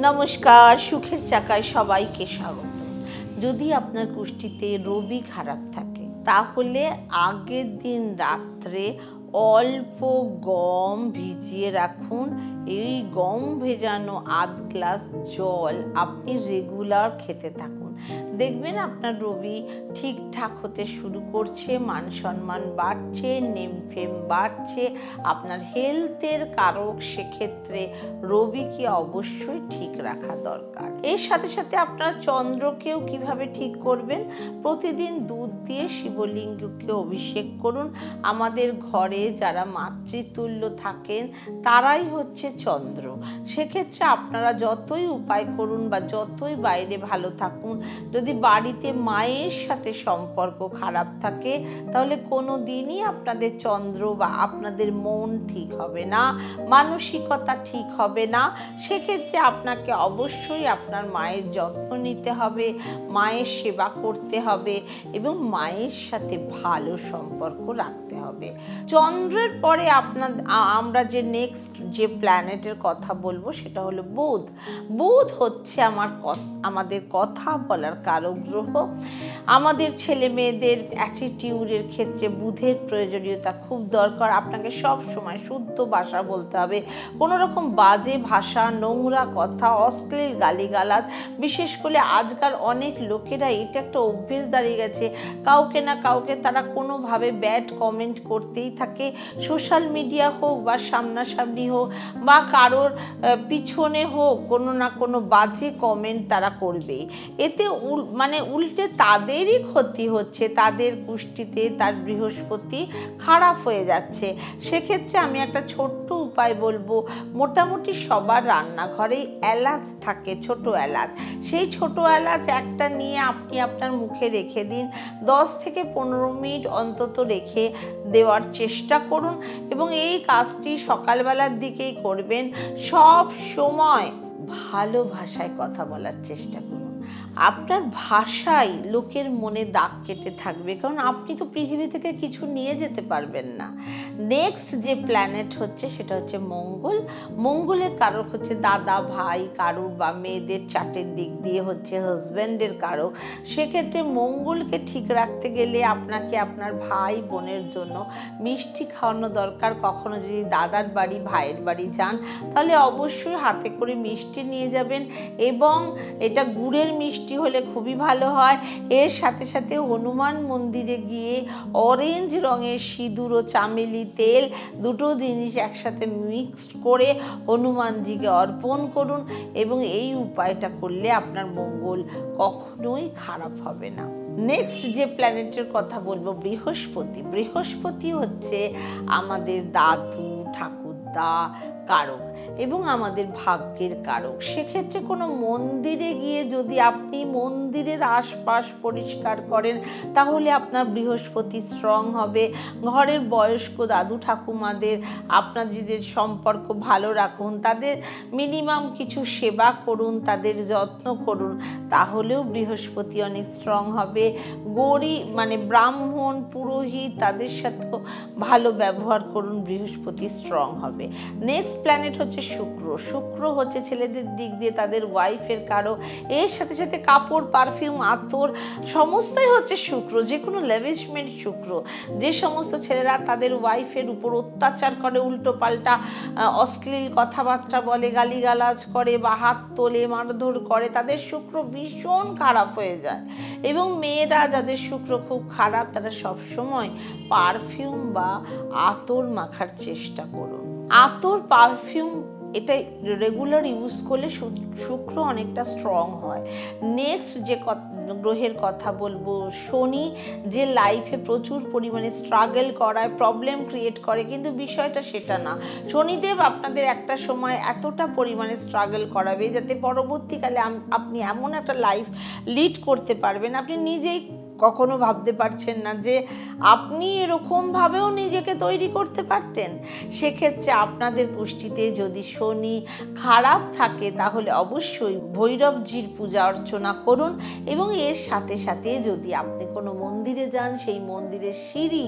নমস্কার, সুখের চাকায় সবাইকে স্বাগত। যদি আপনার কুষ্টিতে রবি খারাপ থাকে তাহলে আগের দিন রাত্রে অল্প গম ভিজিয়ে রাখুন। এই গম ভেজানো আধ গ্লাস জল আপনি রেগুলার খেতে থাকুন। দেখবেন আপনার রবি ঠিকঠাক হতে শুরু করছে, মান সম্মান বাড়ছে, নেম ফেম বাড়ছে, আপনার হেলথের কারক। সেক্ষেত্রে রবিকে অবশ্যই ঠিক রাখা দরকার। এর সাথে সাথে আপনারা চন্দ্রকেও কিভাবে ঠিক করবেন? প্রতিদিন দুধ দিয়ে শিবলিঙ্গকে অভিষেক করুন। আমাদের ঘরে যারা মাতৃতুল্য থাকেন তারাই হচ্ছে চন্দ্র। সেক্ষেত্রে আপনারা যতই উপায় করুন বা যতই বাইরে ভালো থাকুন, যদি বাড়িতে মায়ের সাথে সম্পর্ক খারাপ থাকে তাহলে কোনো দিনই আপনাদের চন্দ্র বা আপনাদের মন ঠিক হবে না, মানসিকতা ঠিক হবে না। সেক্ষেত্রে আপনাকে অবশ্যই আপনার মায়ের যত্ন নিতে হবে, মায়ের সেবা করতে হবে এবং মায়ের সাথে ভালো সম্পর্ক রাখতে হবে। চন্দ্রের পরে আমরা যে নেক্সট যে প্ল্যানেটের কথা বলবো সেটা হলো বুধ। বুধ হচ্ছে আমাদের কথা বলার কারক গ্রহ। আমাদের ছেলে মেয়েদের অ্যাটিটিউডের ক্ষেত্রে বুধের প্রয়োজনীয়তা খুব দরকার। আপনাকে সব সময় শুদ্ধ ভাষা বলতে হবে। কোনো রকম বাজে ভাষা, নোংরা কথা, অশ্লীল গালিগালাজ, বিশেষ করে আজকাল অনেক লোকেরা এটা একটা অভ্যেস দাঁড়িয়ে গেছে, কাউকে না কাউকে তারা কোনোভাবে ব্যাড কমেন্ট করতেই থাকে। সোশ্যাল মিডিয়া হোক বা সামনাসামনি হোক বা কারোর পিছনে হোক, কোনো না কোনো বাজে কমেন্ট তারা করবেই। এতে উল্টে তাদেরই ক্ষতি হচ্ছে, তাদের কুষ্টিতে তার বৃহস্পতি খারাপ হয়ে যাচ্ছে। সেক্ষেত্রে আমি একটা ছোট্ট উপায় বলবো। মোটামুটি সবার রান্নাঘরেই এলাচ থাকে, ছোট এলাচ। সেই ছোট এলাচ একটা নিয়ে আপনি আপনার মুখে রেখে দিন। 10 থেকে 15 মিনিট অন্তত রেখে দেওয়ার চেষ্টা করুন এবং এই কাজটি সকালবেলার দিকেই করবেন। সব সময় ভালো ভাষায় কথা বলার চেষ্টা করুন। আপনার ভাষাই লোকের মনে দাগ কেটে থাকবে, কারণ আপনি তো পৃথিবী থেকে কিছু নিয়ে যেতে পারবেন না। নেক্সট যে প্ল্যানেট হচ্ছে সেটা হচ্ছে মঙ্গল। মঙ্গলের কারক হচ্ছে দাদা, ভাই, কারুর বা মেয়েদের চার্টের দিক দিয়ে হচ্ছে হাজব্যান্ডের কারক। সেক্ষেত্রে মঙ্গলকে ঠিক রাখতে গেলে আপনাকে আপনার ভাই বোনের জন্য মিষ্টি খাওয়ানো দরকার। কখনো যদি দাদার বাড়ি, ভাইয়ের বাড়ি যান তাহলে অবশ্যই হাতে করে মিষ্টি নিয়ে যাবেন এবং এটা গুড়ের মিষ্টি হলে খুবই ভালো হয়। এর সাথে সাথে হনুমান মন্দিরে গিয়ে অরেঞ্জ রঙের সিঁদুর ও চামেলি তেল, দুটো জিনিস একসাথে মিক্সড করে হনুমানজিকে অর্পণ করুন এবং এই উপায়টা করলে আপনার মঙ্গল কখনোই খারাপ হবে না। নেক্সট যে প্ল্যানেটের কথা বলবো বৃহস্পতি। বৃহস্পতি হচ্ছে আমাদের দাদু ঠাকুরদা কারক এবং আমাদের ভাগ্যের কারক। সেক্ষেত্রে কোনো মন্দিরে গিয়ে যদি আপনি মন্দিরের আশপাশ পরিষ্কার করেন তাহলে আপনার বৃহস্পতি স্ট্রং হবে। ঘরের বয়স্ক দাদু ঠাকুমাদের আপনাদের সম্পর্ক ভালো রাখুন, তাদের মিনিমাম কিছু সেবা করুন, তাদের যত্ন করুন, তাহলেও বৃহস্পতি অনেক স্ট্রং হবে। গরিব ব্রাহ্মণ, পুরোহিত, তাদের সাথেও ভালো ব্যবহার করুন, বৃহস্পতি স্ট্রং হবে। নেক্সট প্ল্যানেট হচ্ছে শুক্র। শুক্র হচ্ছে ছেলেদের দিক দিয়ে তাদের ওয়াইফের কারক। এর সাথে সাথে কাপড়, পারফিউম, আতর সমস্তই হচ্ছে শুক্র। যে কোনো লেভিশমেন্ট শুক্র। যে সমস্ত ছেলেরা তাদের ওয়াইফের উপর অত্যাচার করে, উল্টো পাল্টা অশ্লীল কথাবার্তা বলে, গালিগালাজ করে বা হাত তোলে, মারধর করে, তাদের শুক্র ভীষণ খারাপ হয়ে যায়। এবং মেয়েরা যাদের শুক্র খুব খারাপ তারা সবসময় পারফিউম বা আতর মাখার চেষ্টা করুন। আতর, পারফিউম এটা রেগুলার ইউজ করলে শুক্র অনেকটা স্ট্রং হয়। নেক্সট যে গ্রহের কথা বলবো শনি, যে লাইফে প্রচুর পরিমাণে স্ট্রাগল করায়, প্রবলেম ক্রিয়েট করে, কিন্তু বিষয়টা সেটা না। শনিদেব আপনাদের একটা সময় এতটা পরিমাণে স্ট্রাগল করাবে যাতে পরবর্তীকালে আপনি এমন একটা লাইফ লিড করতে পারবেন আপনি নিজেই কখনো ভাবতে পারছেন না যে আপনি এরকমভাবেও নিজেকে তৈরি করতে পারতেন? সেক্ষেত্রে আপনাদের কুষ্টিতে যদি শনি খারাপ থাকে তাহলে অবশ্যই ভৈরবজির পূজা অর্চনা করুন, এবং এর সাথে সাথে যদি আপনি কোনো মন্দিরে যান সেই মন্দিরের সিঁড়ি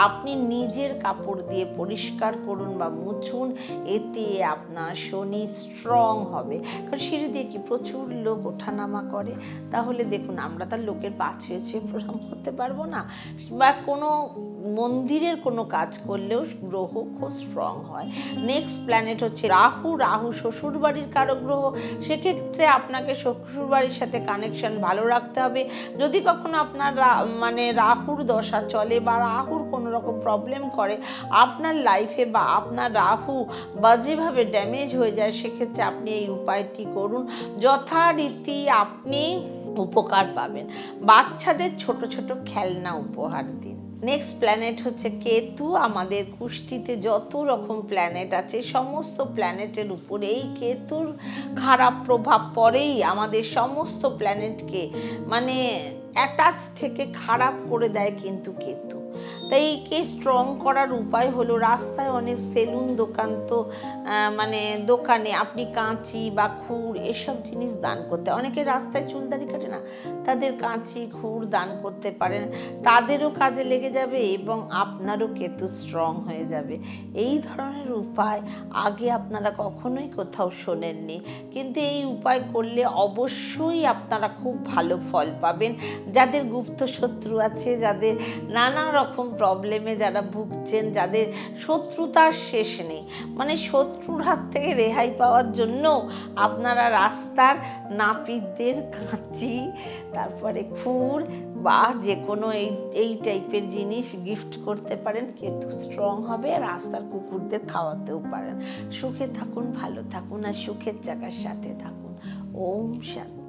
আপনি নিজের কাপড় দিয়ে পরিষ্কার করুন বা মুছুন, এতে আপনার শনি স্ট্রং হবে। কারণ সিঁড়ি দিয়ে কি প্রচুর লোক ওঠানামা করে, তাহলে দেখুন আমরা তার লোকের পা ছুঁয়ে ছুঁয়ে প্রণাম করতে পারবো না, বা কোনো মন্দিরের কোনো কাজ করলেও গ্রহ খুব স্ট্রং হয়। নেক্সট প্ল্যানেট হচ্ছে রাহু। রাহু শ্বশুর বাড়ির কারক গ্রহ, সেক্ষেত্রে আপনাকে শ্বশুর বাড়ির সাথে কানেকশন ভালো রাখতে হবে। যদি কখনো আপনার মানে রাহুর দশা চলে বা রাহুর কোনো রকম প্রবলেম করে আপনার লাইফে, বা আপনার রাহু বাজেভাবে ড্যামেজ হয়ে যায়, সেক্ষেত্রে আপনি এই উপায়টি করুন, যথারীতি আপনি উপকার পাবেন। বাচ্চাদের ছোট ছোট খেলনা উপহার দিন। নেক্সট প্ল্যানেট হচ্ছে কেতু। আমাদের কুষ্টিতে যত রকম প্ল্যানেট আছে সমস্ত প্ল্যানেটের উপরে এই কেতুর খারাপ প্রভাব পড়েই আমাদের সমস্ত প্ল্যানেটকে মানে অ্যাটাচ থেকে খারাপ করে দেয় কিন্তু কেতু। তাই একে স্ট্রং করার উপায় হলো, রাস্তায় অনেক সেলুন দোকান, তো মানে দোকানে আপনি কাঁচি বা খুর এসব জিনিস দান করতে, অনেকে রাস্তায় চুলদারি কাটে না, তাদের কাঁচি খুর দান করতে পারেন, তাদেরও কাজে লেগে যাবে এবং আপনারও কেতু স্ট্রং হয়ে যাবে। এই ধরনের উপায় আগে আপনারা কখনোই কোথাও শোনেননি, কিন্তু এই উপায় করলে অবশ্যই আপনারা খুব ভালো ফল পাবেন। যাদের গুপ্ত শত্রু আছে, যাদের নানা রকম প্রবলেমে যারা ভুগছেন, যাদের শত্রুতার শেষ নেই, মানে শত্রুর হাত থেকে রেহাই পাওয়ার জন্য আপনারা রাস্তার নাপিতদের কাঁচি, তারপরে খুর বা যে কোনো এই টাইপের জিনিস গিফট করতে পারেন, কেতু স্ট্রং হবে। আর রাস্তার কুকুরদের খাওয়াতেও পারেন। সুখে থাকুন, ভালো থাকুন, আর সুখের চাকার সাথে থাকুন। ওম শান্তি।